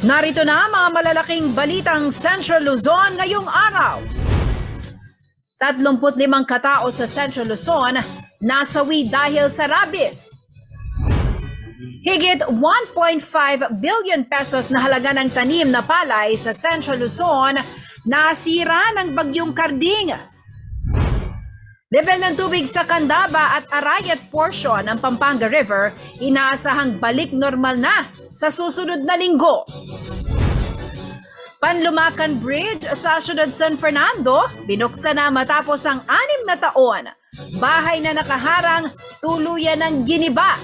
Narito na mga malalaking balitang Central Luzon ngayong araw. 35 katao sa Central Luzon nasawi dahil sa rabies. Higit 1.5 billion pesos na halaga ng tanim na palay sa Central Luzon nasira ng bagyong Karding. Level ng tubig sa Candaba at Arayat portion ng Pampanga River inaasahang balik normal na sa susunod na linggo. Panlumakan Bridge sa Siyudad San Fernando, binuksan na matapos ang 6 na taon. Bahay na nakaharang, tuluyan ng giniba.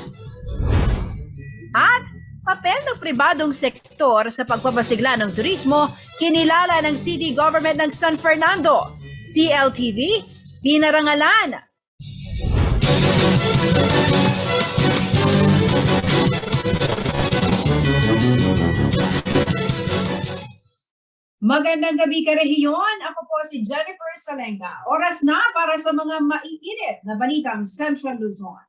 At papel ng pribadong sektor sa pagpapasigla ng turismo, kinilala ng City Government ng San Fernando. CLTV, pinarangalan. Magandang gabi karehiyon. Ako po si Jennifer Salenga. Oras na para sa mga maiinit na balitang Central Luzon.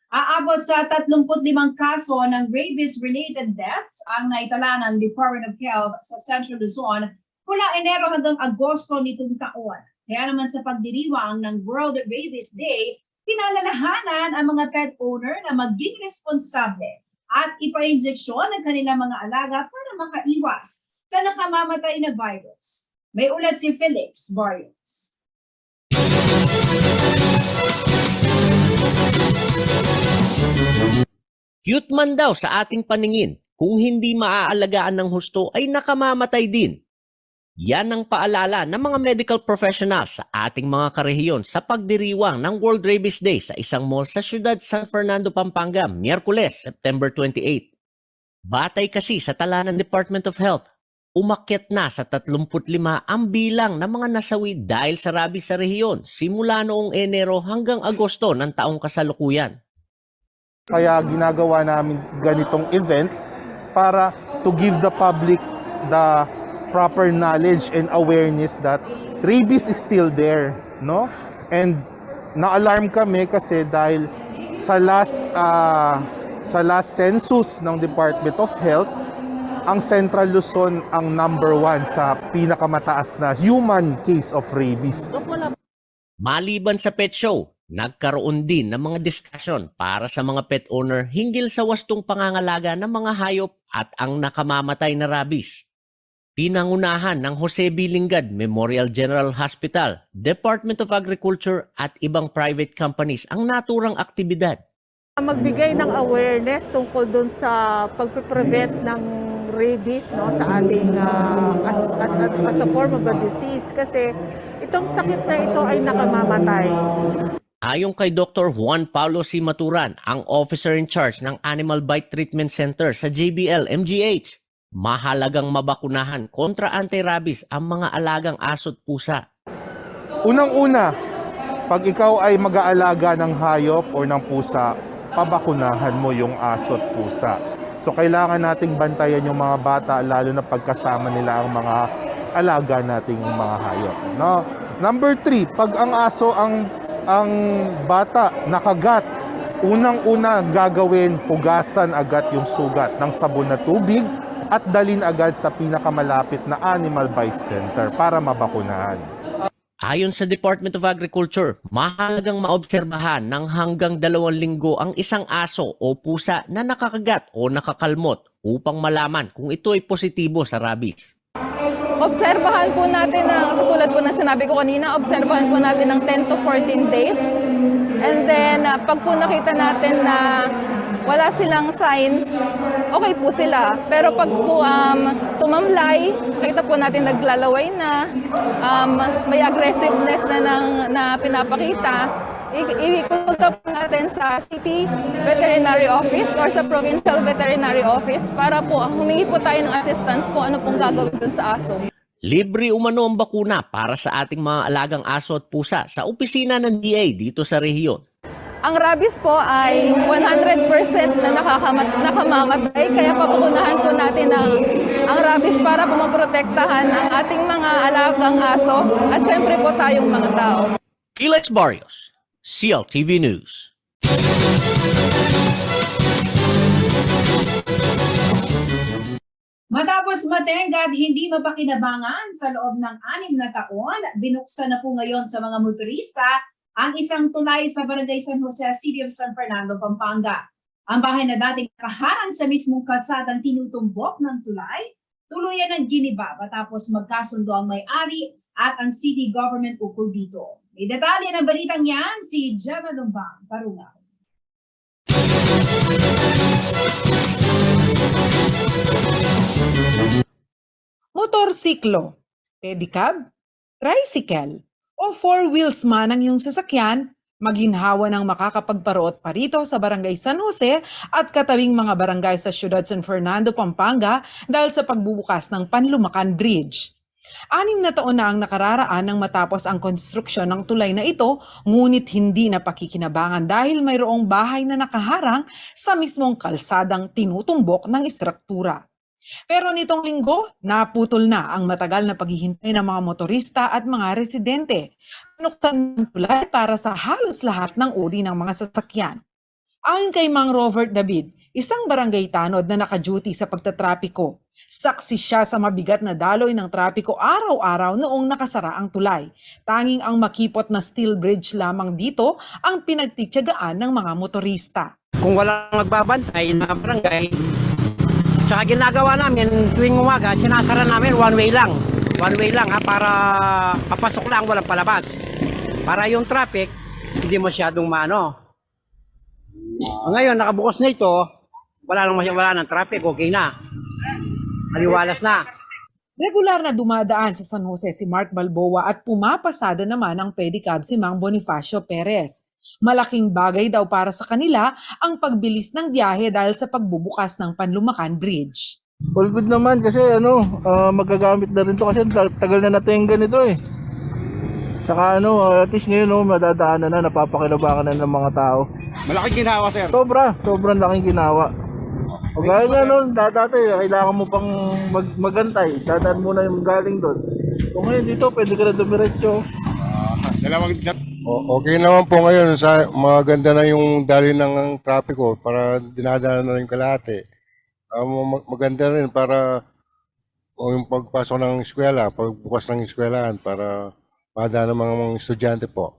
Aabot sa 35 kaso ng rabies-related deaths ang naitala ng Department of Health sa Central Luzon mula Enero hanggang Agosto nitong taon. Kaya naman sa pagdiriwang ng World Rabies Day, pinalalahanan ang mga pet owner na maging responsable at ipa-injeksyon ng kanilang mga alaga para makaiwas sa nakamamatay na virus. May ulat si Felix Barrios. Cute man daw sa ating paningin, kung hindi maaalagaan ng husto ay nakamamatay din. Yan ang paalala ng mga medical professionals sa ating mga karehiyon sa pagdiriwang ng World Rabies Day sa isang mall sa siyudad San Fernando, Pampanga, Miyerkules, September 28. Batay kasi sa tala ng Department of Health, umakyat na sa 35 ang bilang ng mga nasawi dahil sa rabies sa rehiyon simula noong Enero hanggang Agosto ng taong kasalukuyan. Kaya ginagawa namin ganitong event para to give the public the proper knowledge and awareness that rabies is still there, no? And na-alarm kami kasi dahil sa last census ng Department of Health, ang Central Luzon ang number 1 sa pinakamataas na human case of rabies. Maliban sa pet show, nagkaroon din ng mga discussion para sa mga pet owner hinggil sa wastong pangangalaga ng mga hayop at ang nakamamatay na rabies. Pinangunahan ng Jose B. Lingad Memorial General Hospital, Department of Agriculture at ibang private companies ang naturang aktibidad. Magbigay ng awareness tungkol dun sa pagpe-prevent ng rabies, no, sa ating as a form of a disease kasi itong sakit na ito ay nakamamatay. Ayon kay Dr. Juan Paulo C. Maturan, ang officer in charge ng Animal Bite Treatment Center sa JBL MGH, mahalagang mabakunahan kontra anti-rabies ang mga alagang aso't pusa. Unang-una, pag ikaw ay mag-aalaga ng hayop o ng pusa, pabakunahan mo yung aso't pusa. So kailangan nating bantayan yung mga bata lalo na pagkasama nila ang mga alaga nating mga hayop, no? Number 3, pag ang aso ang bata nakagat, unang-una gagawin, hugasan agad yung sugat ng sabon na tubig at dalhin agad sa pinakamalapit na Animal Bite Center para mabakunahan. Ayon sa Department of Agriculture, mahalagang maobserbahan ng hanggang 2 linggo ang isang aso o pusa na nakakagat o nakakalmot upang malaman kung ito ay positibo sa rabies. Obserbahan po natin na, katulad po na sinabi ko kanina, obserbahan po natin ng 10 to 14 days. And then, pag po nakita natin na wala silang signs, okay po sila. Pero pag po tumamlay, kita po natin naglalaway na, may aggressiveness na pinapakita, i-contact po natin sa City Veterinary Office or sa Provincial Veterinary Office para po humingi po tayo ng assistance kung ano pong gagawin dun sa aso. Libre umano ang bakuna para sa ating mga alagang aso at pusa sa opisina ng DA dito sa rehiyon. Ang rabies po ay 100% na nakamamatay, kaya papakunahan po natin ang rabies para po maprotektahan ang ating mga alagang aso at syempre po tayong mga tao. Felix Barrios, CLTV News. Matapos matenga at hindi mapakinabangan sa loob ng 6 na taon, binuksan na po ngayon sa mga motorista ang isang tulay sa Barangay San Jose, City of San Fernando, Pampanga. Ang bahay na dating nakaharang sa mismong kalsadang tinutumbok ng tulay, tuluyan ng giniba matapos magkasundo ang may-ari at ang city government ukol dito. May detalye ng balitang yan si Gemma Lumbang Parungaw. Motorsiklo, pedicab, tricycle, o four wheels man ang iyong sasakyan, maginhawa ng makakapagparoot pa rito sa Barangay San Jose at katabing mga barangay sa Siyudad San Fernando, Pampanga dahil sa pagbubukas ng Panlumacan Bridge. 6 na taon na ang nakararaan nang matapos ang konstruksyon ng tulay na ito, ngunit hindi na pakikinabangan dahil mayroong bahay na nakaharang sa mismong kalsadang tinutumbok ng istruktura. Pero nitong linggo, naputol na ang matagal na paghihintay ng mga motorista at mga residente. Pinuksan ng tulay para sa halos lahat ng uri ng mga sasakyan. Ayon kay Mang Robert David, isang barangay tanod na naka-duty sa pagtatrapiko, saksi siya sa mabigat na daloy ng trapiko araw-araw noong nakasara ang tulay. Tanging ang makipot na steel bridge lamang dito ang pinagtitiyagaan ng mga motorista. Kung walang magbabantay na barangay, tsaka ginagawa namin tuwing umaga, sinasara namin one way lang. One way lang ha, para papasok lang, walang palabas. Para yung traffic, hindi masyadong maano. Ngayon, nakabukas na ito, wala nang traffic, okay na. Maliwalas na. Regular na dumadaan sa San Jose si Mark Balboa at pumapasada naman ang pedicab si Mang Bonifacio Perez. Malaking bagay daw para sa kanila ang pagbilis ng biyahe dahil sa pagbubukas ng Panlumacan Bridge. All good naman kasi magagamit na rin to kasi tagal na natenga nito eh. Saka at least ngayon madadaanan na, napapakinabangan na ng mga tao. Malaking ginawa, sir. Sobrang laking ginawa. O gaya nga dati kailangan mo pang magantay, dadaan muna yung galing doon. Kung ngayon dito pwede ka na dumiretso. Okay naman po ngayon, maganda na yung daloy ng trapiko para dinadaan na yung kalahati. Maganda rin para yung pagpasok ng eskwela, pagbukas ng eskwelahan para madaan ng mga estudyante po.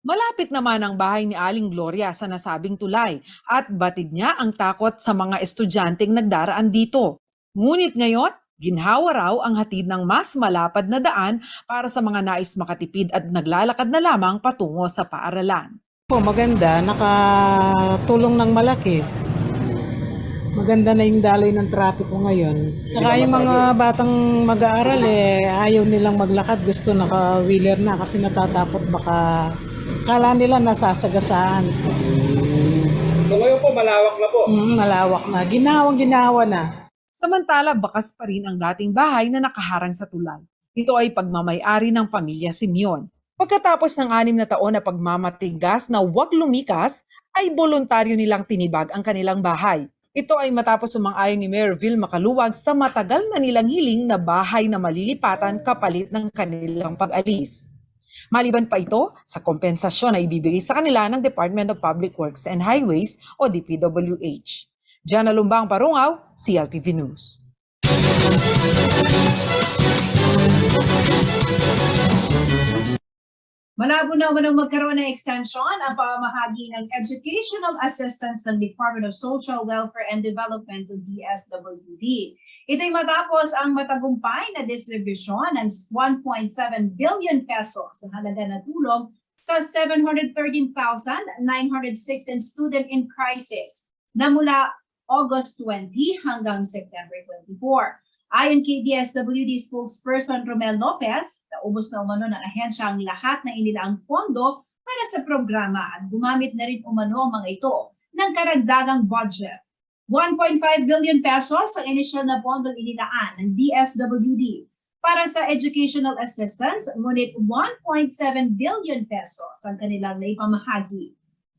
Malapit naman ang bahay ni Aling Gloria sa nasabing tulay at batid niya ang takot sa mga estudyanteng nagdaraan dito. Ngunit ngayon, ginhawa raw ang hatid ng mas malapad na daan para sa mga nais makatipid at naglalakad na lamang patungo sa paaralan. Maganda, nakatulong ng malaki. Maganda na yung daloy ng trapiko ngayon. Saka yung mga batang mag-aaral ayaw nilang maglakad, gusto naka-wheeler na kasi natatakot baka kala nila nasasagasaan. So ngayon po, malawak na po. Malawak na. Ginawa na. Samantala, bakas pa rin ang dating bahay na nakaharang sa tulay. Ito ay pagmamay-ari ng pamilya Simeon. Pagkatapos ng 6 na taon na pagmamatigas na huwag lumikas, ay voluntaryo nilang tinibag ang kanilang bahay. Ito ay matapos sumang-ayon ni Mayor Vilma Caluwag sa matagal na nilang hiling na bahay na malilipatan kapalit ng kanilang pag-alis. Maliban pa ito sa kompensasyon na ibibigay sa kanila ng Department of Public Works and Highways o DPWH. Jana Lumbang Parungaw, CLTV News. Malabo na umanong magkaroon ng extension ang pamamahagi ng educational assistance ng Department of Social Welfare and Development o DSWD. Ito'y matapos ang matagumpay na distribusyon ng 1.7 billion pesos na halaga na tulong sa 713,916 student in crisis na mula August 20 hanggang September 24. Ayon kay DSWD spokesperson Romel Lopez, naubos na umano ng ahensya ang lahat na inilaang pondo para sa programa at gumamit na rin umano ang mga ito ng karagdagang budget. 1.5 billion pesos ang inisyal na pondo inilaan ng DSWD para sa educational assistance, ngunit 1.7 billion pesos ang kanilang naipamahagi.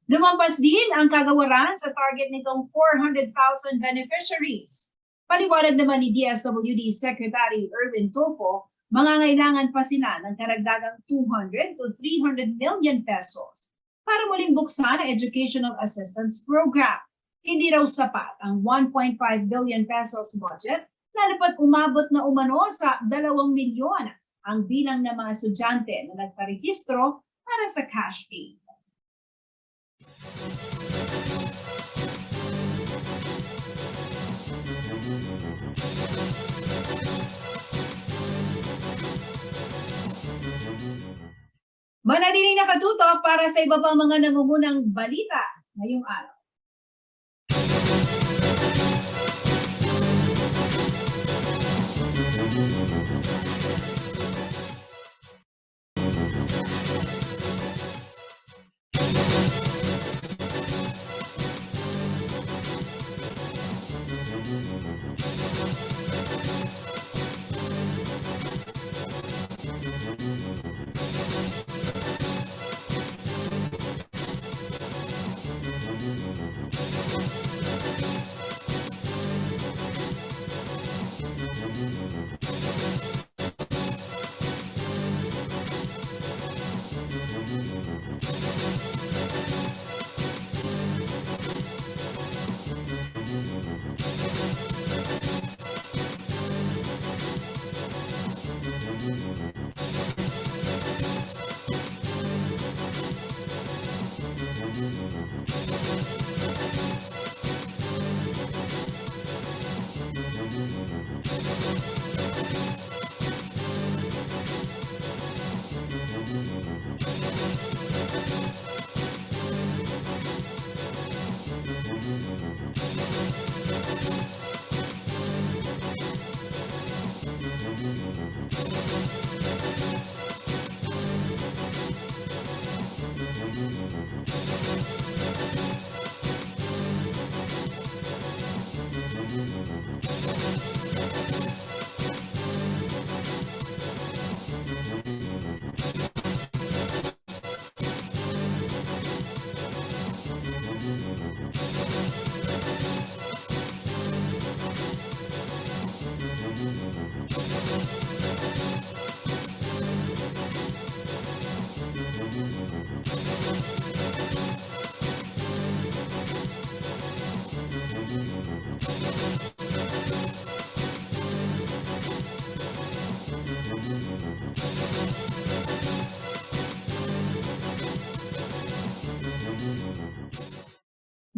Lumampas din ang kagawaran sa target nitong 400,000 beneficiaries. Paliwanag naman ni DSWD Secretary Erwin Tulfo, mangangailangan pa sila ng karagdagang 200 to 300 million pesos para muling buksan ang Educational Assistance Program. Hindi raw sapat ang 1.5 billion pesos budget, lalo pat umabot na umano sa 2 milyon ang bilang ng mga estudyante na nagparehistro para sa cash aid. Manatiling nakatutok para sa iba pang mga nangungunang balita ngayong araw.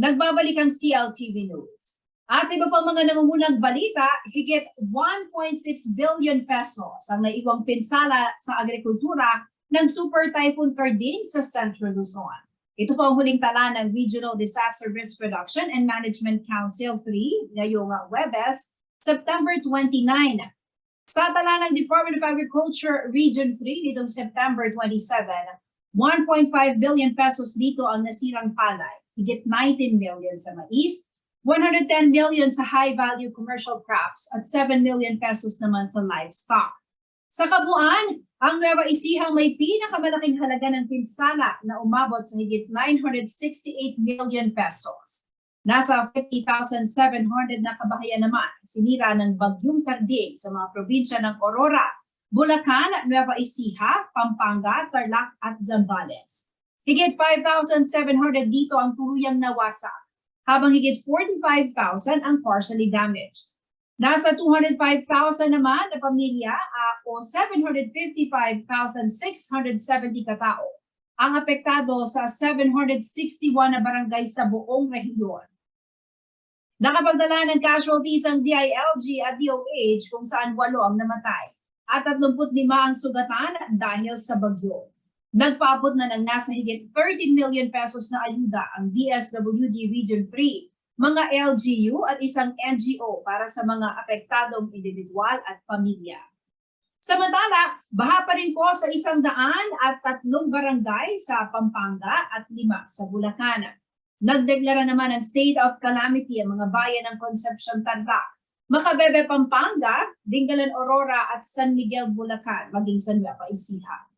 Nagbabalik ang CLTV News. At sa iba pang mga nangungunang balita, higit 1.6 billion pesos ang naiwang pinsala sa agrikultura ng Super Typhoon Carding sa Central Luzon. Ito po ang huling tala ng Regional Disaster Risk Reduction and Management Council 3 ngayong Huwebes, September 29. Sa tala ng Department of Agriculture Region 3 nitong September 27, 1.5 billion pesos dito ang nasirang palay. Higit 19 million sa mais, 110 million sa high-value commercial crops at 7 million pesos naman sa livestock. Sa kabuuan, ang Nueva Ecija may pinakamalaking halaga ng pinsala na umabot sa higit 968 million pesos. Nasa 50,700 na kabahayan naman sinira ng Bagyong Carding sa mga probinsya ng Aurora, Bulacan, Nueva Ecija, Pampanga, Tarlac at Zambales. Higit 5,700 dito ang tuluyang nawasak, habang higit 45,000 ang partially damaged. Nasa 205,000 naman na pamilya o 755,670 katao ang apektado sa 761 na barangay sa buong rehiyon. Nakapagdala ng casualties ang DILG at DOH kung saan 8 ang namatay at 35 ang sugatan dahil sa bagyo. Nagpaabot na ng nasa higit 13 million pesos na ayuda ang DSWD Region 3, mga LGU at isang NGO para sa mga apektadong individual at pamilya. Samantala, baha pa rin po sa 103 barangay sa Pampanga at 5 sa Bulacan. Nagdeklara naman ng state of calamity ang mga bayan ng Concepcion, Tarlac, Macabebe, Pampanga, Dingalan, Aurora at San Miguel, Bulacan, maging sa Nueva Ecija.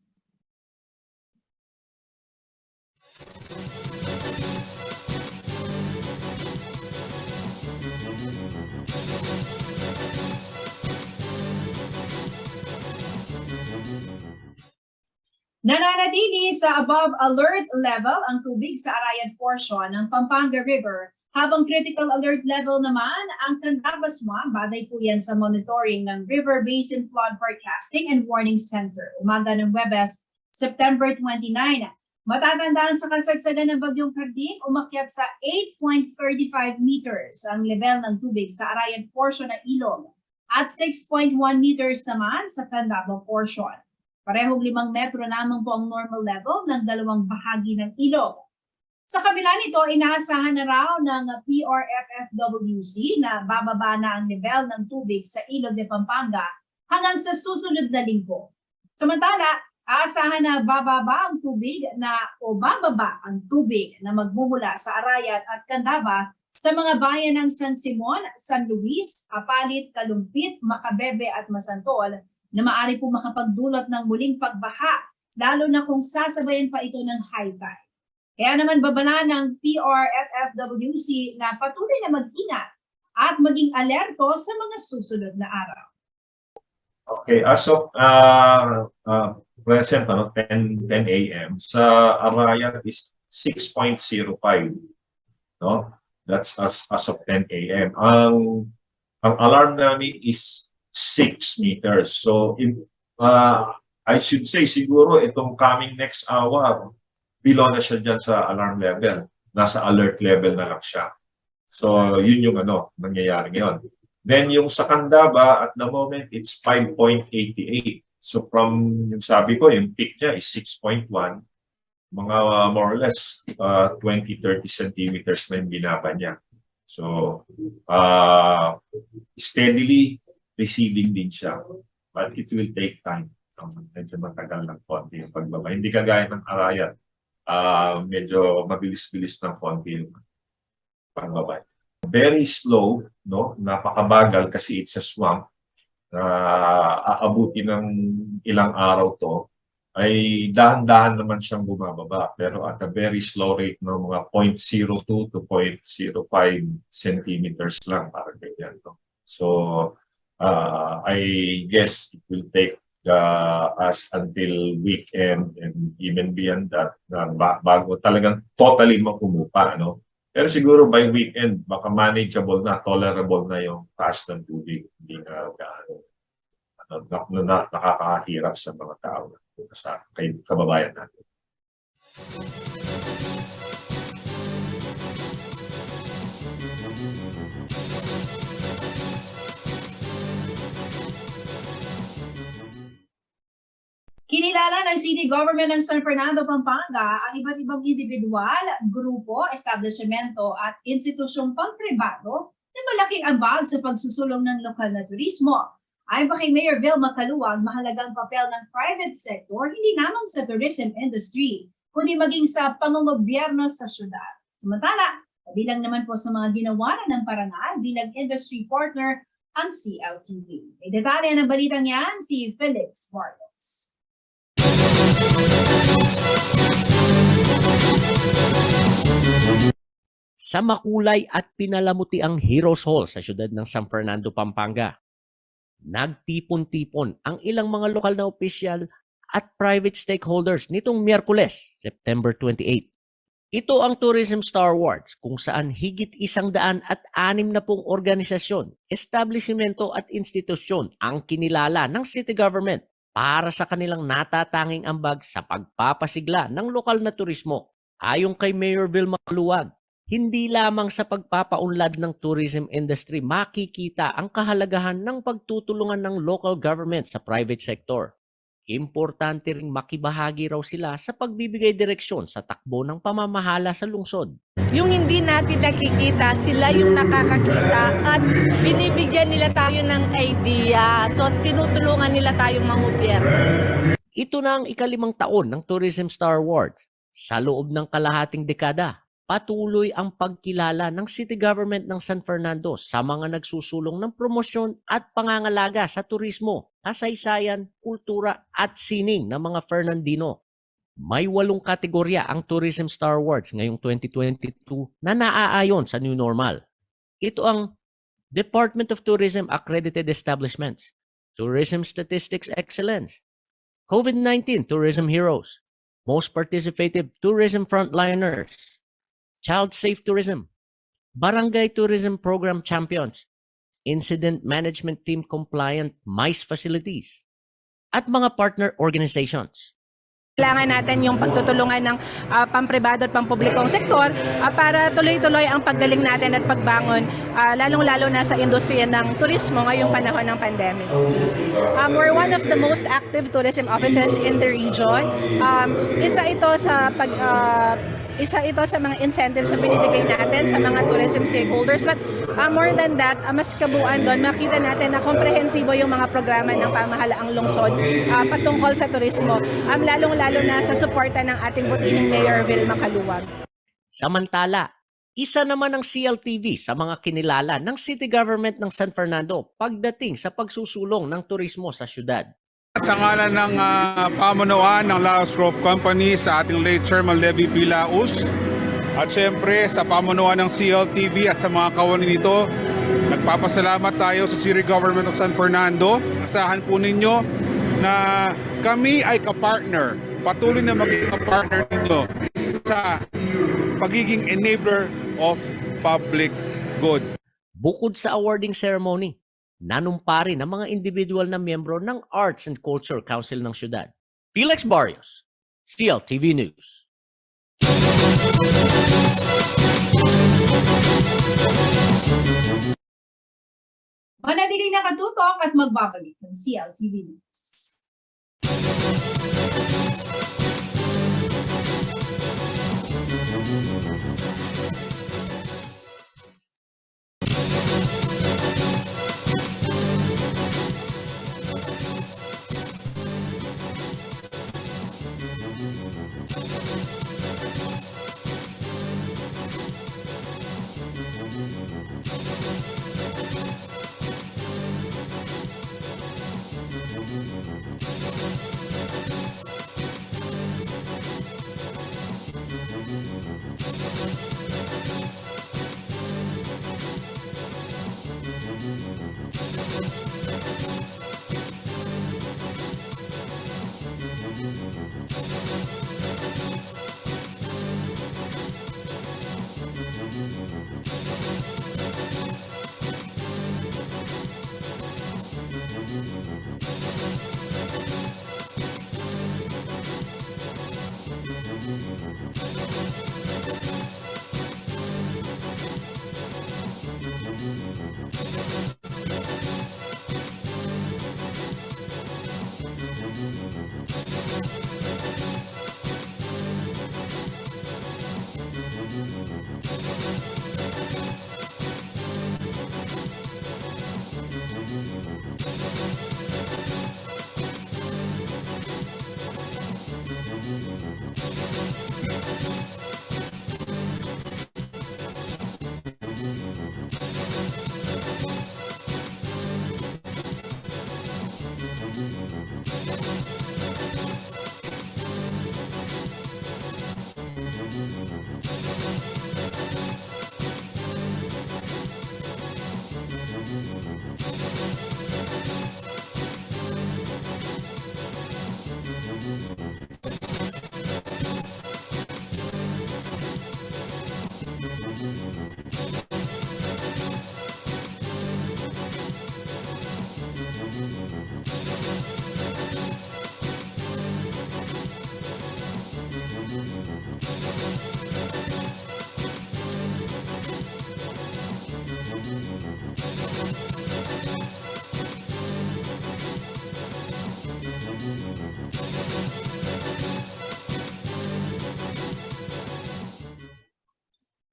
Nananatili sa above alert level ang tubig sa Arayan portion ng Pampanga River, habang critical alert level naman ang Candaba Swamp. Batay po yan sa monitoring ng River Basin Flood Forecasting and Warning Center. Umaga ng Webes, September 29. Matatandaan sa kasagsagan ng Bagyong Karding, umakyat sa 8.35 meters ang level ng tubig sa Arayan portion ng ilog at 6.1 meters naman sa Candaba portion. Parehong 5 metro lamang po ang normal level ng dalawang bahagi ng ilog. Sa kabila nito, inaasahan na raw ng PRFFWC na bababa na ang level ng tubig sa Ilog de Pampanga hanggang sa susunod na linggo. Samantala, aasahan na bababa ang tubig bababa ang tubig na magmumula sa Arayat at Candaba sa mga bayan ng San Simon, San Luis, Apalit, Kalumpit, Macabebe at Masantol na maaari po makapagdulot ng muling pagbaha, lalo na kung sasabayan pa ito ng high tide. Kaya naman babala ng PRFFWC na patuloy na mag-ingat at maging alerto sa mga susunod na araw. Okay, as of present, 10 a.m., sa Arayat is 6.05. No? That's as of 10 a.m. Ang alarm namin is 6 meters. So, I should say, siguro itong coming next hour, below na siya dyan sa alarm level. Nasa alert level na lang siya. So, yun yung nangyayari ngayon. Then, yung sa Candaba, at the moment, it's 5.88. So, from, yung sabi ko, yung peak niya is 6.1. Mga more or less 20-30 centimeters na yung binaba niya. So, steadily receding din siya. But it will take time. Medyo matagal ng konti yung pagbaba. Hindi kagaya ng Arayat. Medyo mabilis-bilis ng konti yung pagbaba. Very slow, no? Napakabagal kasi it's a swamp. Aabuti ng ilang araw to, ay dahan-dahan naman siyang bumababa. Pero at a very slow rate, no? Mga 0.02 to 0.05 centimeters lang, parang ganyan. No? So, I guess it will take us until weekend and even beyond that bago talagang totally makumupa, no? Pero siguro by weekend baka manageable na, tolerable na yung taas ng tubig, hindi na nakakahirap sa mga tao, sa kababayan natin. Kinilala ng City Government ng San Fernando, Pampanga ang iba't ibang individual, grupo, establishmento at institusyong pangpribado na malaking ambag sa pagsusulong ng lokal na turismo. Ayon pa kay Mayor Vilma Caluag, mahalagang papel ng private sector hindi lamang sa tourism industry, kundi maging sa pangungobyerno sa syudad. Samantala, kabilang naman po sa mga ginawa ng parangal bilang industry partner ang CLTV. May detalye ng balitang yan si Felix Marcos. Sa makulay at pinalamuti ang Heroes Hall sa siyudad ng San Fernando, Pampanga, nagtipon-tipon ang ilang mga lokal na opisyal at private stakeholders nitong Miyerkules, September 28. Ito ang Tourism Star Awards kung saan higit 160 organisasyon, establishmento at institusyon ang kinilala ng city government para sa kanilang natatanging ambag sa pagpapasigla ng lokal na turismo. Ayon kay Mayor Vilma Caluag, hindi lamang sa pagpapaunlad ng tourism industry makikita ang kahalagahan ng pagtutulungan ng local government sa private sector. Importante ring makibahagi raw sila sa pagbibigay direksyon sa takbo ng pamamahala sa lungsod. Yung hindi natin nakikita, sila yung nakakakita at binibigyan nila tayo ng idea. So, tinutulungan nila tayong mangobyerno. Ito na ang ika-5 taon ng Tourism Star Awards. Sa loob ng kalahating dekada, patuloy ang pagkilala ng City Government ng San Fernando sa mga nagsusulong ng promosyon at pangangalaga sa turismo, kasaysayan, kultura at sining ng mga Fernandino. May 8 kategorya ang Tourism Star Awards ngayong 2022 na naaayon sa new normal. Ito ang Department of Tourism Accredited Establishments, Tourism Statistics Excellence, COVID-19 tourism heroes, most participative tourism frontliners, child-safe tourism, barangay tourism program champions, incident management team compliant MICE facilities, at mga partner organizations. Kailangan natin yung pagtutulungan ng pampribado at pampublikong sektor para tuloy-tuloy ang paggaling natin at pagbangon, lalong-lalo na sa industriya ng turismo ngayong panahon ng pandemic. We're one of the most active tourism offices in the region. Isa ito sa mga incentives na binibigay natin sa mga tourism stakeholders. But more than that, mas kabuuan doon, makita natin na komprehensibo yung mga programa ng pamahalaang lungsod patungkol sa turismo, lalong-lalo na sa suporta ng ating butihing Mayor Vilma Caluwag. Samantala, isa naman ang CLTV sa mga kinilala ng City Government ng San Fernando pagdating sa pagsusulong ng turismo sa syudad. Sa ngalan ng pamunuan ng Laos Group Company sa ating late Chairman Levy P. Laus, at syempre sa pamunuan ng CLTV at sa mga kawanin nito, nagpapasalamat tayo sa City Government of San Fernando. Asahan po ninyo na kami ay kapartner, patuloy na maging kapartner ninyo sa pagiging enabler of public good. Bukod sa awarding ceremony, nanumpari ng mga individual na miyembro ng Arts and Culture Council ng syudad. Felix Barrios, CLTV News. Manatiling nakatutok at magbabalik ng CLTV News.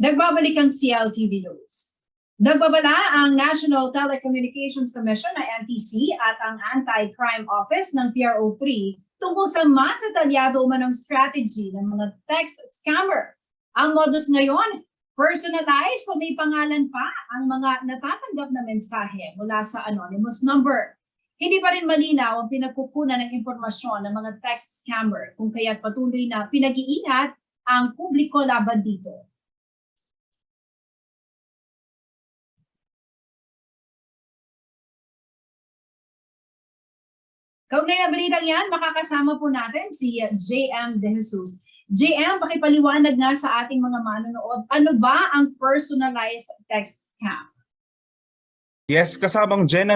Nagbabalik ang CLTV News. Nagbabala ang National Telecommunications Commission na NTC at ang Anti-Crime Office ng PRO3 tungkol sa mas detalyado umanong strategy ng mga text scammer. Ang modus ngayon, personalized o may pangalan pa ang mga natatanggap na mensahe mula sa anonymous number. Hindi pa rin malinaw ang pinagkukunan ng impormasyon ng mga text scammer kung kaya't patuloy na pinag-iingat ang publiko laban dito. Kaugnay na balitang yan, makakasama po natin si JM De Jesus. JM, pakipaliwanag nga sa ating mga manonood, ano ba ang personalized text scam? Yes, kasamang Jen,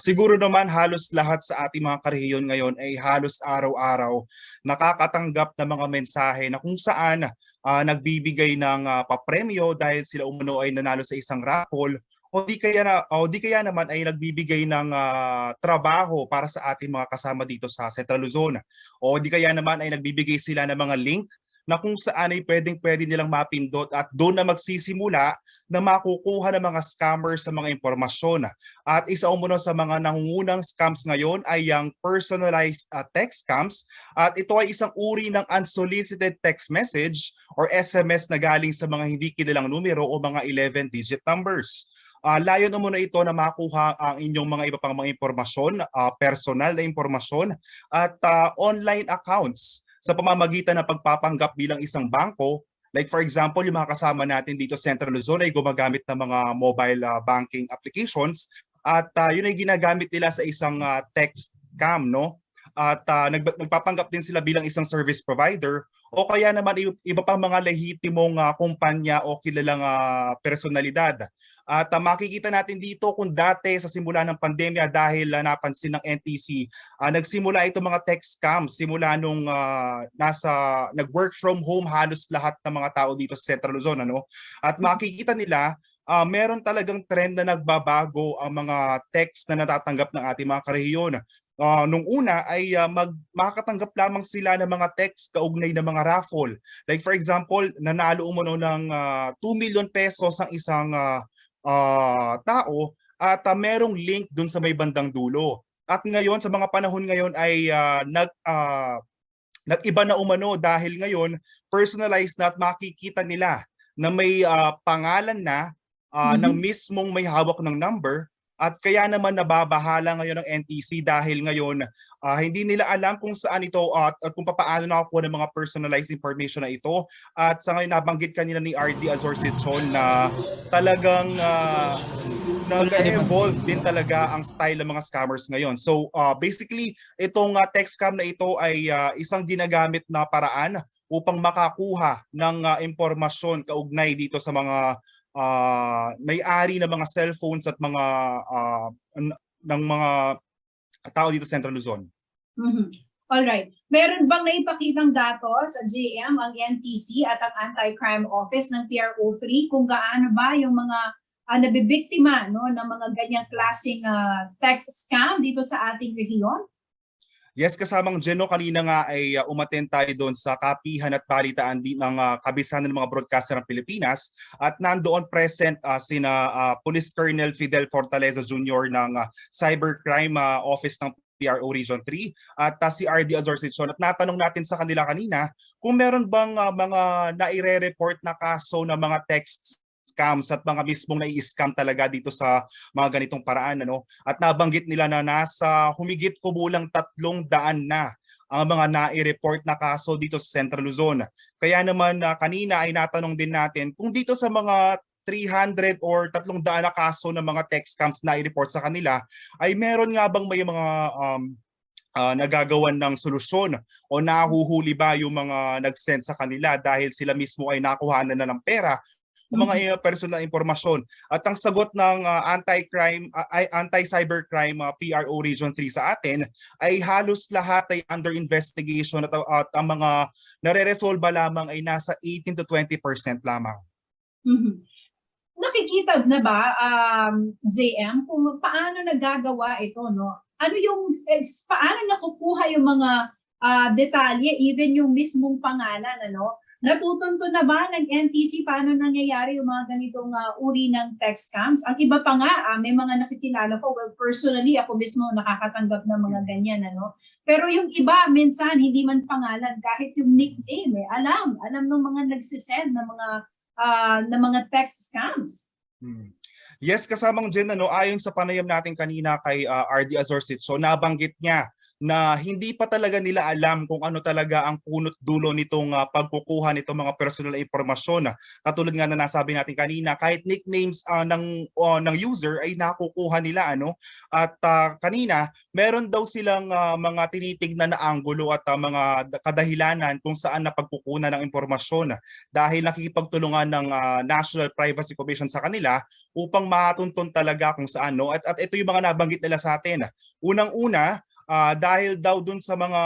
siguro naman halos lahat sa ating mga karehiyon ngayon ay halos araw-araw nakakatanggap ng mga mensahe na kung saan nagbibigay ng papremyo dahil sila umano ay nanalo sa isang raffle o di kaya naman ay nagbibigay ng trabaho para sa ating mga kasama dito sa Central Luzon. O di kaya naman ay nagbibigay sila ng mga link na kung saan ay pwede nilang mapindot at doon na magsisimula na makukuha ng mga scammers sa mga impormasyon. At isa umano sa mga nangungunang scams ngayon ay ang personalized text scams. At ito ay isang uri ng unsolicited text message or SMS na galing sa mga hindi kilalang numero o mga 11-digit numbers. Layon muna ito na makuha ang inyong mga iba pang mga impormasyon, personal na impormasyon at online accounts sa pamamagitan ng pagpapanggap bilang isang bangko. Like for example, yung mga kasama natin dito sa Central Luzon ay gumagamit ng mga mobile banking applications at yun ay ginagamit nila sa isang text scam, no? At nagpapanggap din sila bilang isang service provider o kaya naman iba pang mga lehitimong kumpanya o kilalang personalidad. At makikita natin dito kung dati sa simula ng pandemya dahil napansin ng NTC, nagsimula itong mga text scams simula nung nag-work from home halos lahat ng mga tao dito sa Central Luzon. At makikita nila meron talagang trend na nagbabago ang mga text na natatanggap ng ating mga karehiyon. Nung una ay makakatanggap lamang sila ng mga text kaugnay ng mga raffle. Like for example, nanalo umano ng 2 million pesos ang isang tao at merong link dun sa may bandang dulo. At ngayon, sa mga panahon ngayon ay nag-iba na umano dahil ngayon personalized na at makikita nila na may pangalan na ng mismong may hawak ng number. At kaya naman nababahala ngayon ng NTC dahil ngayon hindi nila alam kung saan ito at kung paano nakakuha ng mga personalized information na ito. At sa ngayon nabanggit kanina ni RD Azorcichon na talagang nag-evolve din talaga ang style ng mga scammers ngayon. So basically itong text scam na ito ay isang ginagamit na paraan upang makakuha ng impormasyon kaugnay dito sa mga may-ari ng mga cellphones at mga ng mga tao dito sa Central Luzon. Alright. Meron bang naipakitang datos sa JM, ang NTC at ang Anti-Crime Office ng PRO3 kung gaano ba yung mga nabibiktima ng mga ganyang klaseng text scam dito sa ating rehiyon? Yes, kasamang Geno, kanina nga ay umattend tayo doon sa kapihan at balitaan ng kabisahan ng mga broadcaster ng Pilipinas at nandoon present sina Police Colonel Fidel Fortaleza Jr. ng Cybercrime Office ng PRO Region 3 at si RD Azorcichon at natanong natin sa kanila kanina kung meron bang mga naire-report na kaso ng mga text scams at mga mismong nai-scam talaga dito sa mga ganitong paraan. At nabanggit nila na nasa humigit kumulang 300 na ang mga nai-report na kaso dito sa Central Luzon. Kaya naman kanina ay natanong din natin kung dito sa mga 300 or 300 na kaso ng mga text scams na i-report sa kanila ay meron nga bang may mga nagagawan ng solusyon o nahuhuli ba yung mga nag-send sa kanila dahil sila mismo ay nakuhanan na ng pera mga personal impormasyon. At ang sagot ng anti-cybercrime PRO Region 3 sa atin ay halos lahat ay under investigation at ang mga nare-resolba lamang ay nasa 18 to 20% lamang. Nakikita na ba, JM, kung paano nagagawa ito, no? Ano yung, paano nakukuha yung mga detalye, even yung mismong pangalan, ano? Natutunto na ba ng NTC paano nangyayari yung mga ganitong uri ng text scams? Ang iba pa nga, may mga nakikilala ko, well, personally, ako mismo nakakatanggap ng mga ganyan, ano? Pero yung iba, minsan, hindi man pangalan, kahit yung nickname, alam ng mga nagsisend ng mga text scams. Yes, kasamang Jen, ayon sa panayam natin kanina kay RD Azorcichon, nabanggit niya na hindi pa talaga nila alam kung ano talaga ang punot dulo nitong pagkukuha nitong mga personal impormasyon. Katulad nga na nasabi natin kanina, kahit nicknames ng user ay nakukuha nila at kanina meron daw silang mga tinitignan na anggulo at mga kadahilanan kung saan napagkukunan ng impormasyon dahil nakikipagtulungan ng National Privacy Commission sa kanila upang matuntun talaga kung saan at ito yung mga nabanggit nila sa atin. Unang-una, dahil daw dun sa mga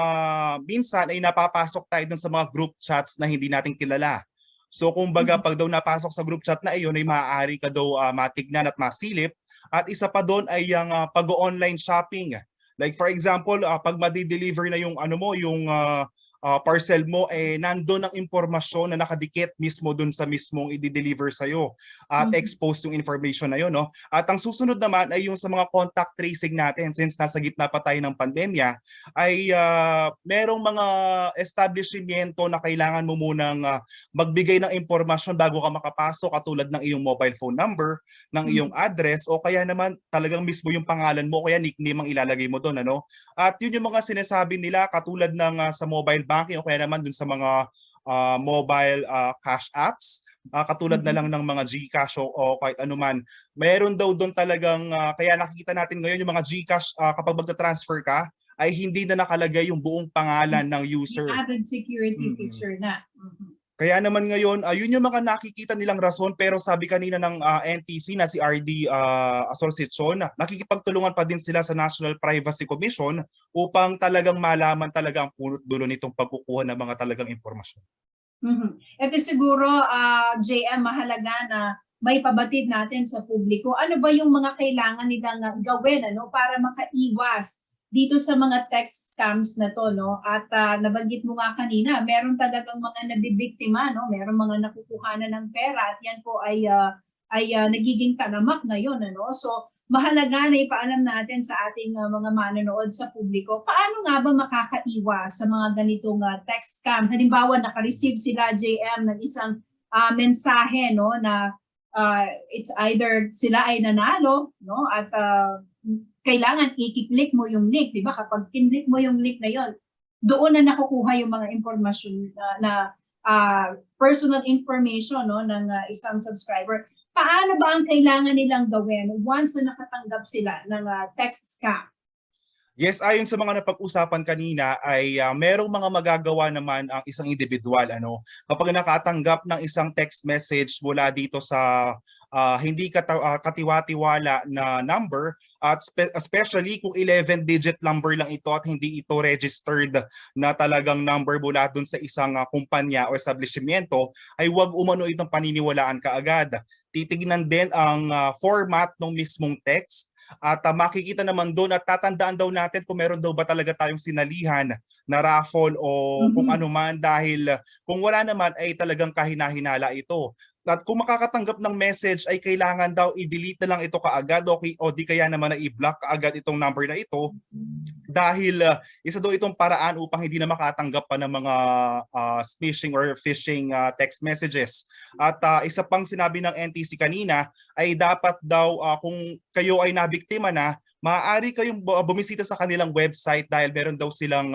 minsan ay napapasok tayo dun sa mga group chats na hindi natin kilala. So kumbaga pag daw napasok sa group chat na iyon ay maaari ka daw matignan at masilip. At isa pa doon ay yung pag-online shopping. Like for example, pag madi-deliver na yung yung parcel mo, nandun ang impormasyon na nakadikit mismo dun sa mismong i-deliver sa'yo at expose yung information na yun. At ang susunod naman ay yung sa mga contact tracing natin, since nasa gitna pa tayo ng pandemya, ay merong mga establishmento na kailangan mo munang magbigay ng impormasyon bago ka makapasok, katulad ng iyong mobile phone number, ng iyong address, o kaya naman talagang mismo yung pangalan mo, o kaya nickname ang ilalagay mo doon. At yun yung mga sinasabi nila, katulad ng sa mobile banking o kaya naman dun sa mga mobile cash apps, katulad na lang ng mga GCash o kahit anuman. Meron daw doon talagang, kaya nakikita natin ngayon yung mga GCash, kapag magta-transfer ka, ay hindi na nakalagay yung buong pangalan ng user. Added security feature na. Kaya naman ngayon, yun yung mga nakikita nilang rason, pero sabi kanina ng NTC na si RD Asociacion, nakikipagtulungan pa din sila sa National Privacy Commission upang talagang malaman talaga ang punot dulo nitong pagkukuha ng mga talagang impormasyon. Ito siguro, JM, mahalaga na may pabatid natin sa publiko. Ano ba yung mga kailangan nilang gawin para makaiwas dito sa mga text scams na to, at nabanggit mo nga kanina, meron talagang mga nabibiktima, meron mga nakukuhanan ng pera at yan po ay nagiging talamak ngayon, So mahalaga na ipaalam natin sa ating mga manonood sa publiko, paano nga ba makakaiwas sa mga ganitong text scam? Halimbawa, naka-receive sila, JM, ng isang mensahe, na it's either sila ay nanalo, at kailangan i-click mo yung link, di ba? Kapag kinlik mo yung link na yon, doon na nakukuha yung mga information na personal information ng isang subscriber. Paano ba ang kailangan nilang gawin once na nakatanggap sila ng text scam? Yes, ayon sa mga napag-usapan kanina ay merong mga magagawa naman ang isang individual. Kapag nakatanggap ng isang text message mula dito sa hindi katiwa-tiwala na number, at especially kung 11-digit number lang ito at hindi ito registered na talagang number mula dun sa isang kumpanya o establishmento, ay huwag umano itong paniniwalaan kaagad. Titignan din ang format ng mismong text at makikita naman doon at tatandaan daw natin kung meron daw ba talaga tayong sinalihan na raffle o kung ano man, dahil kung wala naman ay talagang kahina-hinala ito. At kung makakatanggap ng message ay kailangan daw i-delete na lang ito kaagad o di kaya naman na i-block kaagad itong number na ito, dahil isa daw itong paraan upang hindi na makatanggap pa ng mga phishing or phishing text messages. At isa pang sinabi ng NTC kanina ay dapat daw kung kayo ay nabiktima na, maaari kayong bumisita sa kanilang website dahil meron daw silang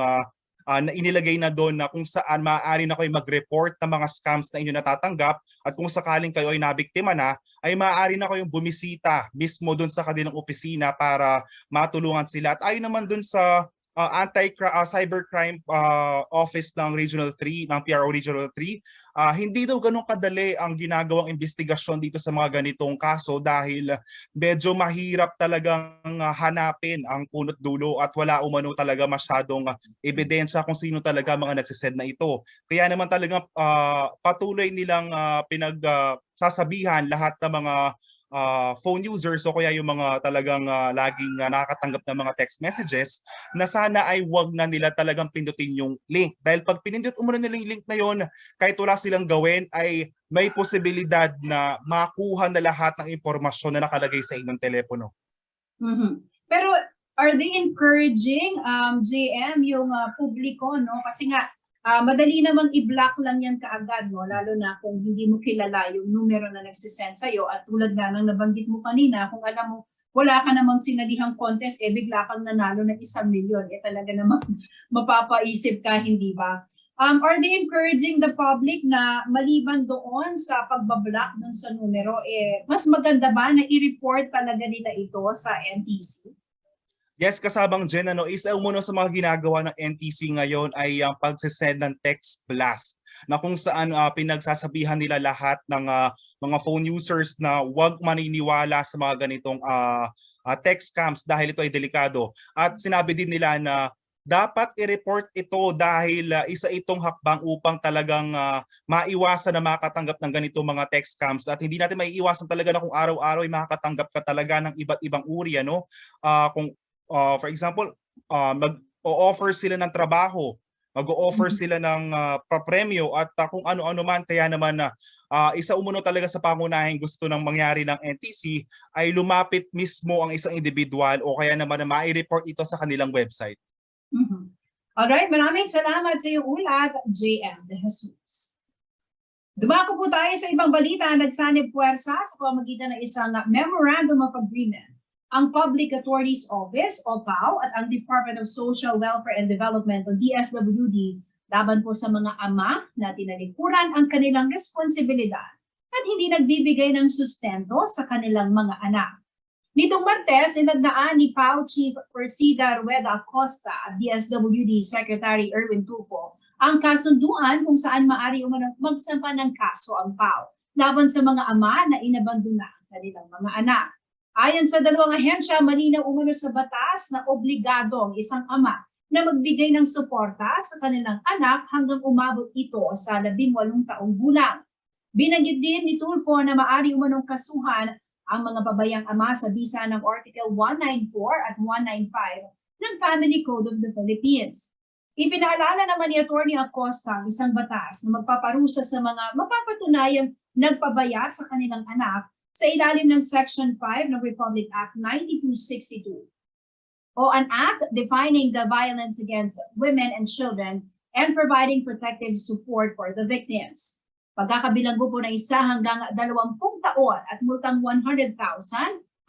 na inilagay na doon na kung saan maaari na kayo mag-report ng mga scams na inyo natatanggap, at kung sakaling kayo ay nabiktima na, ay maaari na kayong bumisita mismo doon sa kanilang opisina para matulungan sila. At ayon naman doon sa Cybercrime Office ng Regional 3, ng PRO Regional 3, hindi daw ganun kadali ang ginagawang investigasyon dito sa mga ganitong kaso dahil medyo mahirap talagang hanapin ang punot dulo at wala umano talaga masyadong ebidensya kung sino talaga mga nagsisend na ito. Kaya naman talagang patuloy nilang pinagsasabihan lahat ng mga phone users o kaya yung mga talagang laging nakakatanggap ng mga text messages na sana ay wag na nila talagang pindutin yung link. Dahil pag pinindot umuna nila yung link na yon, kahit wala silang gawin, ay may posibilidad na makuha na lahat ng impormasyon na nakalagay sa inyong telepono. Pero are they encouraging, JM, yung publiko, Kasi nga, madali namang i-block lang yan kaagad, lalo na kung hindi mo kilala yung numero na nagsisend sa'yo. At tulad nga ng nabanggit mo kanina, kung alam mo wala ka namang sinalihang contest, bigla kang nanalo ng 1 milyon. Talaga namang mapapaisip ka, hindi ba? Are they encouraging the public na maliban doon sa pagbablock dun sa numero, mas maganda ba na i-report talaga nila ito sa NTC? Yes, kasabang Jen, isa umuno sa mga ginagawa ng NTC ngayon ay ang pagsesend ng text blast na kung saan pinagsasabihan nila lahat ng mga phone users na huwag maniniwala sa mga ganitong text scams dahil ito ay delikado. At sinabi din nila na dapat i-report ito dahil isa itong hakbang upang talagang maiwasan na makatanggap ng ganitong mga text scams, at hindi natin maiiwasan talaga na kung araw-araw ay makakatanggap ka talaga ng iba't ibang uri, kung for example mag-o-offer sila ng trabaho, mag-o-offer sila ng papremyo at kung ano-ano man. Kaya naman na isa umuno talaga sa pangunahing gusto ng mangyari ng NTC ay lumapit mismo ang isang individual o kaya naman na mai-report ito sa kanilang website. Alright, maraming salamat sa iyong ulat, JM De Jesus. Dumako po tayo sa ibang balita. Nagsanib puwersa sa pamamagitan ng isang Memorandum of Agreement ang Public Authorities Office o PAO at ang Department of Social Welfare and Development o DSWD laban po sa mga ama na tinalikuran ang kanilang responsibilidad at hindi nagbibigay ng sustento sa kanilang mga anak. Nitong Martes, inagdaan ni PAO Chief Persida Rueda Acosta at DSWD Secretary Erwin Tulfo ang kasunduan kung saan maaari magsampa ng kaso ang PAO laban sa mga ama na inabandona ang kanilang mga anak. Ayon sa dalawang ahensya, malinaw umano sa batas na obligado ang isang ama na magbigay ng suporta sa kanilang anak hanggang umabot ito sa 18 taong gulang. Binanggit din ni Tulfo na maaari umanong kasuhan ang mga babayang ama sa bisa ng Article 194 at 195 ng Family Code of the Philippines. Ipinaalala naman ni Atty. Acosta ang isang batas na magpaparusa sa mga mapapatunayang nagpabaya sa kanilang anak sa ilalim ng Section 5 ng Republic Act 9262 o an act defining the violence against women and children and providing protective support for the victims. Pagkakabilanggo po ng 1 hanggang 20 taon at multang 100,000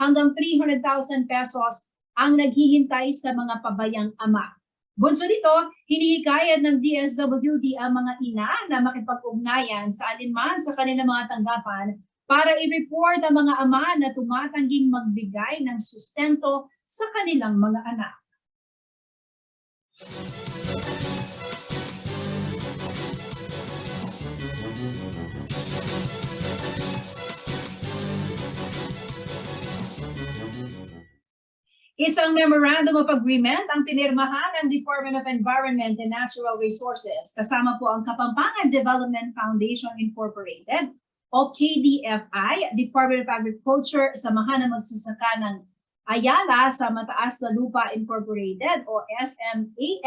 hanggang 300,000 pesos ang naghihintay sa mga pabayang ama. Bunso dito, hinihikayat ng DSWD ang mga ina na makipag-ugnayan sa alinman sa kanilang mga tanggapan para i-report ang mga ama na tumatangging magbigay ng sustento sa kanilang mga anak. Isang Memorandum of Agreement ang pinirmahan ng Department of Environment and Natural Resources kasama po ang Kapampangan Development Foundation Incorporated o KDFI, Department of Agriculture, samahan ng magsasaka ng Ayala sa Mataas na Lupa Incorporated o SMAMLI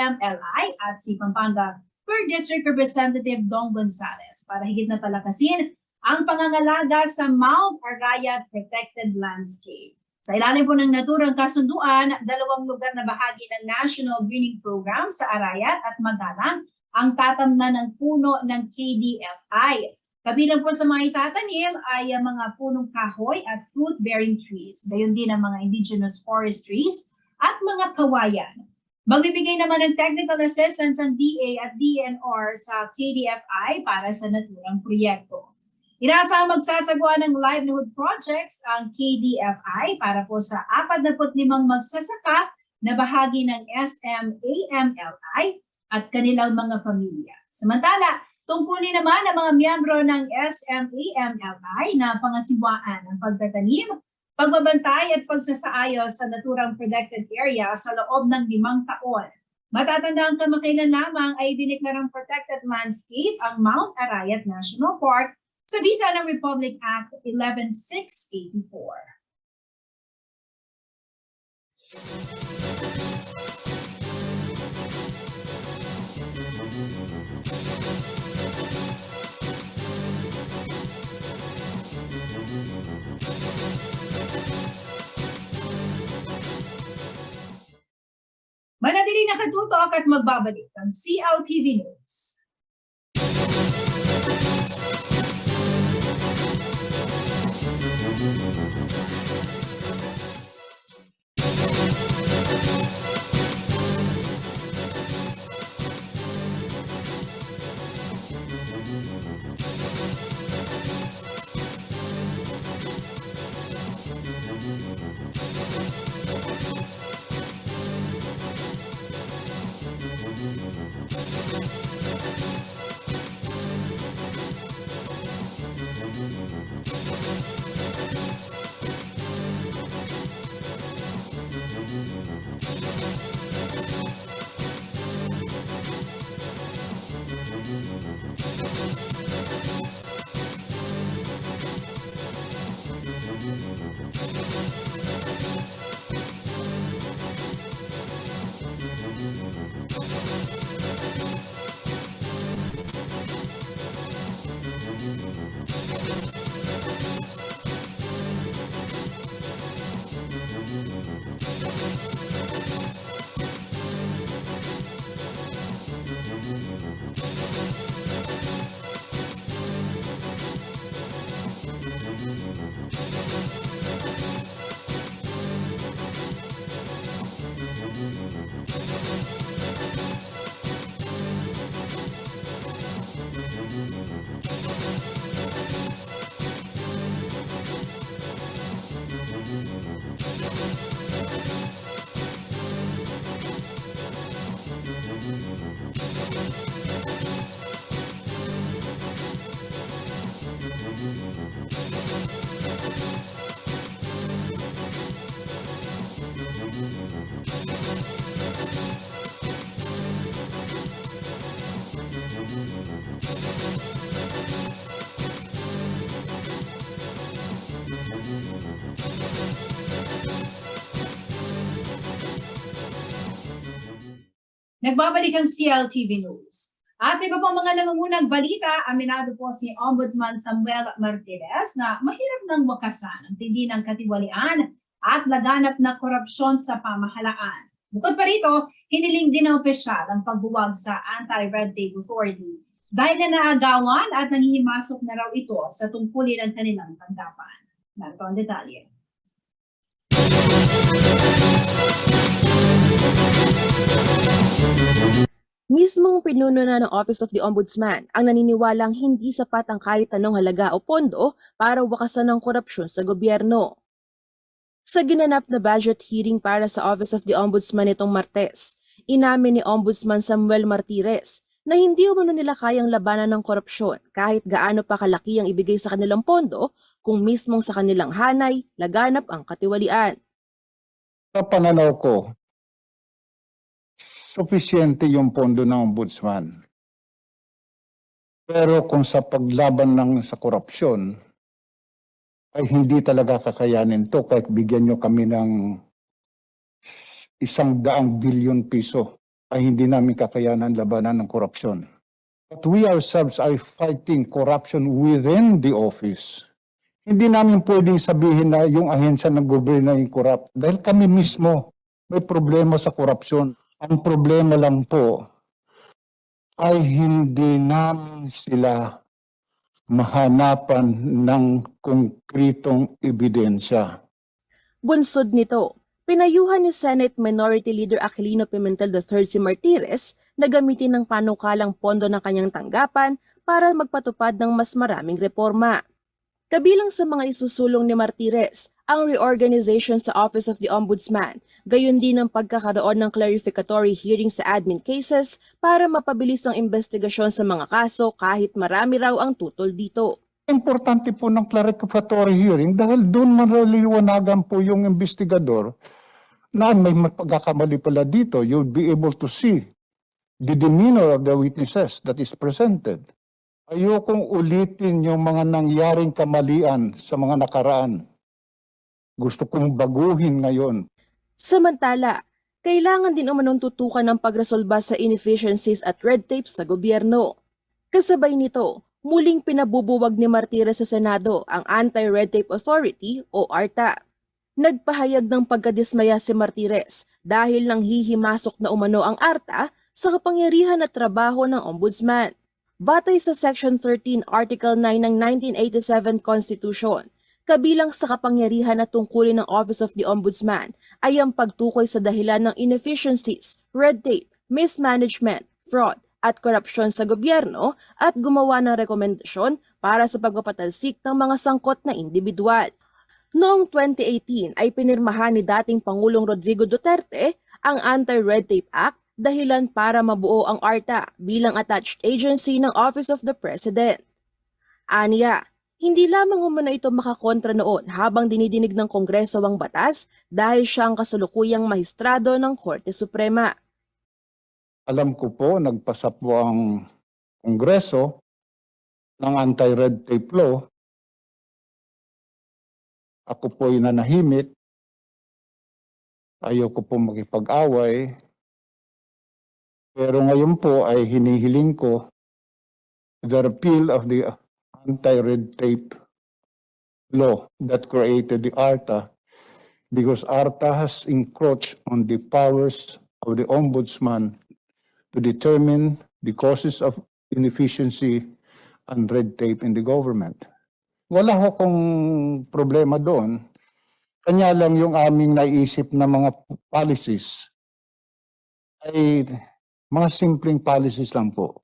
at si Pampanga 3rd District Representative Dong Gonzales para higit na palakasin ang pangangalaga sa Mount Arayat Protected Landscape. Sa ilalim po ng naturang kasunduan, 2 lugar na bahagi ng National Greening Program sa Arayat at Magalang ang tatamnan ng puno ng KDFI. Kabilang po sa mga itatanim ay mga punong kahoy at fruit-bearing trees, gayon din ang mga indigenous forest trees at mga kawayan. Magbibigay naman ng technical assistance ang DA at DNR sa KDFI para sa naturang proyekto. Inaasahang magsasagawa ng livelihood projects ang KDFI para po sa 45 magsasaka na bahagi ng SMAMLI at kanilang mga pamilya. Samantala, tungkulin naman ang mga miyembro ng SMAMLI na pangasiwaan ang pagtatanim, pagbabantay at pagsasaayos sa naturang protected area sa loob ng 5 taon. Matatandaan kamakailan lamang ay diniklarang protected landscape ang Mount Arayat National Park sa bisa ng Republic Act 11684. Manatiling nakatutok at magbabalik ang CLTV News. Nagbabalik ang CLTV News. Sa iba pang mga nangungunang balita, aminado po si Ombudsman Samuel Martirez na mahirap nang wakasan ang tindi ng katiwalian at laganap na korupsyon sa pamahalaan. Bukod pa rito, hiniling din ng opisyal ang pagbuwag sa Anti-Red Tape Authority dahil na naagawan at nangihimasok na raw ito sa tungkulin ng kanilang tanggapan. Narito ang detalye. Mismong pinuno na ng Office of the Ombudsman ang naniniwalang hindi sapat ang kahit anong halaga o pondo para wakasan ng korupsyon sa gobyerno. Sa ginanap na budget hearing para sa Office of the Ombudsman itong Martes, inamin ni Ombudsman Samuel Martirez na hindi umano nila kayang labanan ng korupsyon kahit gaano pa kalaki ang ibigay sa kanilang pondo kung mismong sa kanilang hanay laganap ang katiwalian. Sa pananaw ko, sufisyente yung pondo ng ombudsman. Pero kung sa paglaban sa korupsyon, ay hindi talaga kakayanin to kahit bigyan nyo kami ng 100 bilyon piso, ay hindi namin kakayanan labanan ng korupsyon. But we ourselves are fighting corruption within the office. Hindi namin pwedeng sabihin na yung ahensya ng gobyerno ay corrupt dahil kami mismo may problema sa korupsyon. Ang problema lang po ay hindi namin sila mahanapan ng konkretong ebidensya. Bunsod nito, pinayuhan ni Senate Minority Leader Aquilino Pimentel III si Martirez na gamitin ng panukalang pondo ng kanyang tanggapan para magpatupad ng mas maraming reforma. Kabilang sa mga isusulong ni Martirez ang reorganization sa Office of the Ombudsman, gayon din ang pagkakaroon ng clarificatory hearing sa admin cases para mapabilis ang investigasyon sa mga kaso kahit marami raw ang tutol dito. Importante po ng clarificatory hearing dahil doon maliliwanagan po yung investigador na may pagkakamali pala dito. You'll be able to see the demeanor of the witnesses that is presented. Ayokong ulitin yung mga nangyaring kamalian sa mga nakaraan. Gusto kong baguhin ngayon. Samantala, kailangan din umanong tutukan ng pagresolba sa inefficiencies at red tape sa gobyerno. Kasabay nito, muling pinabubuwag ni Martirez sa Senado ang Anti-Red Tape Authority o ARTA. Nagpahayag ng pagkadismaya si Martirez dahil nang hihimasok na umano ang ARTA sa kapangyarihan at trabaho ng Ombudsman. Batay sa Section 13, Article 9 ng 1987 Constitution, kabilang sa kapangyarihan at tungkulin ng Office of the Ombudsman ay ang pagtukoy sa dahilan ng inefficiencies, red tape, mismanagement, fraud at korupsyon sa gobyerno at gumawa ng rekomendasyon para sa pagpapatalsik ng mga sangkot na individual. Noong 2018 ay pinirmahan ni dating Pangulong Rodrigo Duterte ang Anti-Red Tape Act dahilan para mabuo ang ARTA bilang attached agency ng Office of the President. Aniya, hindi lamang umano ito makakontra noon habang dinidinig ng Kongreso ang batas dahil siya ang kasalukuyang mahistrado ng Korte Suprema. Alam ko po, nagpasa po ang Kongreso ng anti-red tape law. Ako po'y nanahimik. Ayoko po makipag-away. Pero ngayon po ay hinihiling ko the repeal of the anti-red tape law that created the ARTA, because ARTA has encroached on the powers of the Ombudsman to determine the causes of inefficiency and red tape in the government. Wala ho kong problema doon. Kanya lang yung aming naisip na mga policies ay mga simpleng policies lang po.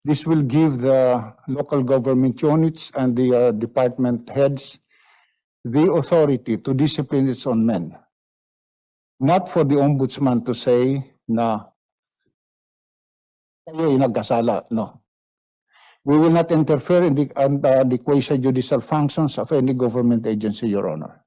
This will give the local government units and the department heads the authority to discipline its own men. Not for the ombudsman to say na kayo ay nagkasala. No. We will not interfere in the quasi-judicial functions of any government agency, Your Honor.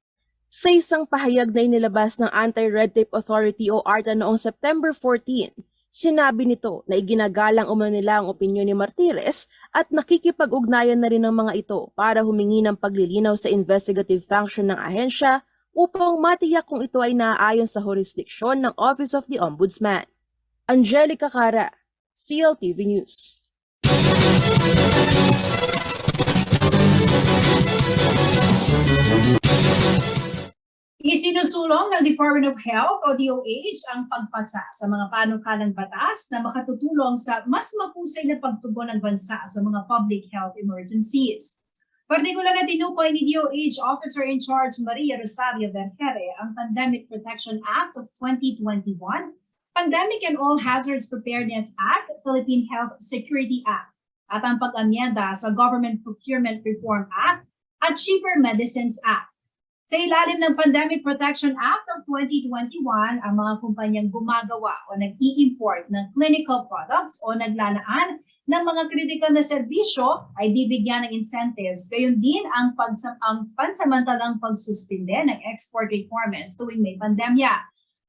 Sa isang pahayag na inilabas ng Anti-Red Tape Authority o ARTA noong September 14, sinabi nito na iginagalang umano nila ang opinyon ni Martires at nakikipag-ugnayan na rin ng mga ito para humingi ng paglilinaw sa investigative function ng ahensya upang matiyak kung ito ay naaayon sa jurisdiksyon ng Office of the Ombudsman. Angelica Cara, CLTV News. Isinusulong ng Department of Health o DOH ang pagpasa sa mga panukalang batas na makatutulong sa mas mapusay na pagtugon ng bansa sa mga public health emergencies. Partikular na tinukoy ni DOH Officer in Charge Maria Rosario Vergere ang Pandemic Protection Act of 2021, Pandemic and All Hazards Preparedness Act, Philippine Health Security Act, at ang pag-amyenda sa Government Procurement Reform Act at Cheaper Medicines Act. Sa ilalim ng Pandemic Protection Act of 2021, ang mga kumpanyang gumagawa o nag-i-import ng clinical products o naglalaan ng mga critical na serbisyo ay bibigyan ng incentives. Gayon din ang pansamantalang pagsuspinde ng export requirements tuwing may pandemya.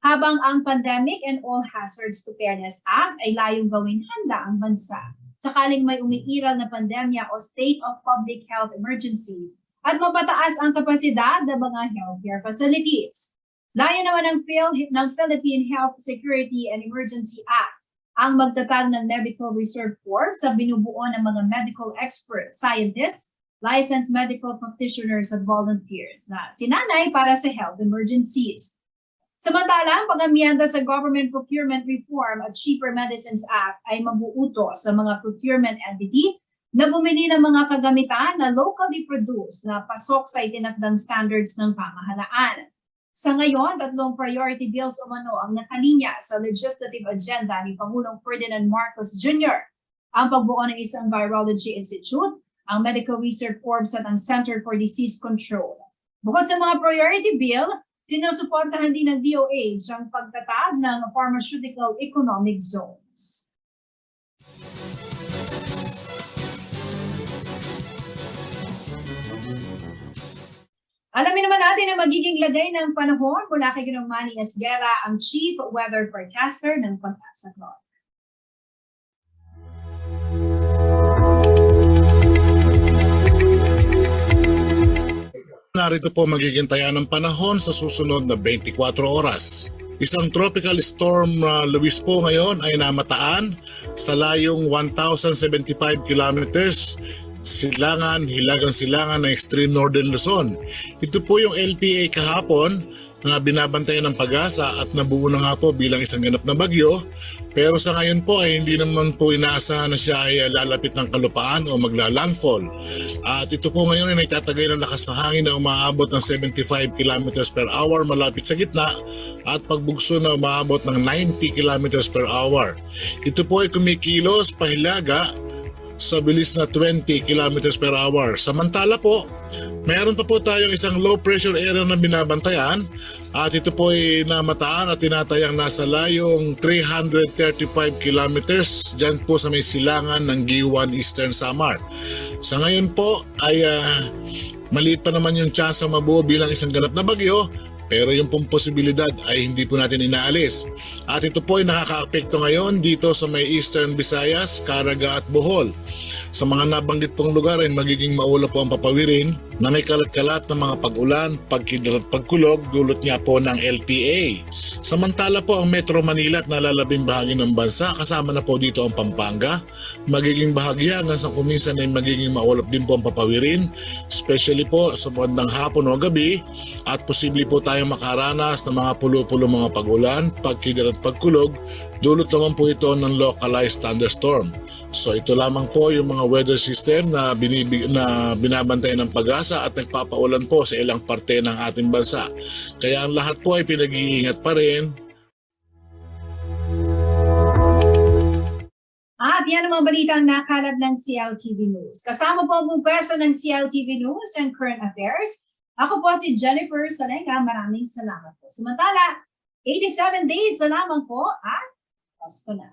Habang ang Pandemic and All Hazards Preparedness Act ay layong gawing handa ang bansa sakaling may umiiral na pandemya o state of public health emergency at mapataas ang kapasidad ng mga healthcare facilities. Layo naman ng Philippine Health Security and Emergency Act ang magtatag ng Medical Reserve Force sa binubuo ng mga medical experts, scientists, licensed medical practitioners at volunteers na sinanay para sa health emergencies. Samantalang, pag-amyenda sa Government Procurement Reform at Cheaper Medicines Act ay mabuuto sa mga procurement entity na bumili ng mga kagamitan na locally produced na pasok sa itinakdang standards ng pamahalaan. Sa ngayon, 3 priority bills umano ang nakalinya sa legislative agenda ni Pangulong Ferdinand Marcos Jr. Ang pagbuo ng isang Virology Institute, ang Medical Research Corps at ang Center for Disease Control. Bukod sa mga priority bill, sinusuportahan din ng DOH ang pagtatag ng pharmaceutical economic zones. Alamin naman natin ang magiging lagay ng panahon mula kay Ginong Manny Esguera, ang Chief Weather Forecaster ng Pag-asa Clock. Narito po magiging taya ng panahon sa susunod na 24 oras. Isang tropical storm Luis po ngayon ay namataan sa layong 1,075 kilometers hilagang silangan ng extreme northern Luzon. Ito po yung LPA kahapon na binabantayan ng Pag-asa at nabuo na nga po bilang isang ganap na bagyo. Pero sa ngayon po ay hindi naman po inaasahan na siya ay lalapit ng kalupaan o magla-landfall. At ito po ngayon ay nagtatagay ng lakas ng hangin na umaabot ng 75 km per hour malapit sa gitna at pagbugso na umaabot ng 90 km per hour. Ito po ay kumikilos pahilaga sa bilis na 20 km per hour. Samantala po, mayroon pa po tayong isang low pressure area na binabantayan at ito po ay namataan at tinatayang nasa layong 335 kilometers dyan po sa may silangan ng Giwan Eastern Samar. Sa ngayon po ay maliit pa naman yung tsansa mabuo bilang isang ganap na bagyo, Pero yung pong posibilidad ay hindi po natin inaalis. At ito po ay nakakaapekto ngayon dito sa may Eastern Visayas, Caraga at Bohol. Sa mga nabanggit pong lugar ay magiging maulap po ang papawirin na may kalat-kalat na mga pag-ulan, pagkidlat at pagkulog dulot niya po ng LPA. Samantala po ang Metro Manila at nalalabing bahagi ng bansa, kasama na po dito ang Pampanga, magiging bahagya hanggang sa kuminsan ay magiging maulap din po ang papawirin, especially po sa bandang hapon o gabi, at posible po tayong makaranas ng mga pulo-pulo mga pag-ulan, pagkidlat at pagkulog, dulot naman po ito ng localized thunderstorm. So ito lamang po yung mga weather system na binabantay ng Pag-asa at nagpapaulan po sa ilang parte ng ating bansa. Kaya ang lahat po ay pinag-iingat pa rin. At yan ang mga balitang nakalap ng CLTV News. Kasama po ang pwersa ng CLTV News and Current Affairs. Ako po si Jennifer Salenga. Maraming salamat po. Samantala, 87 days na lamang po at Pasko na.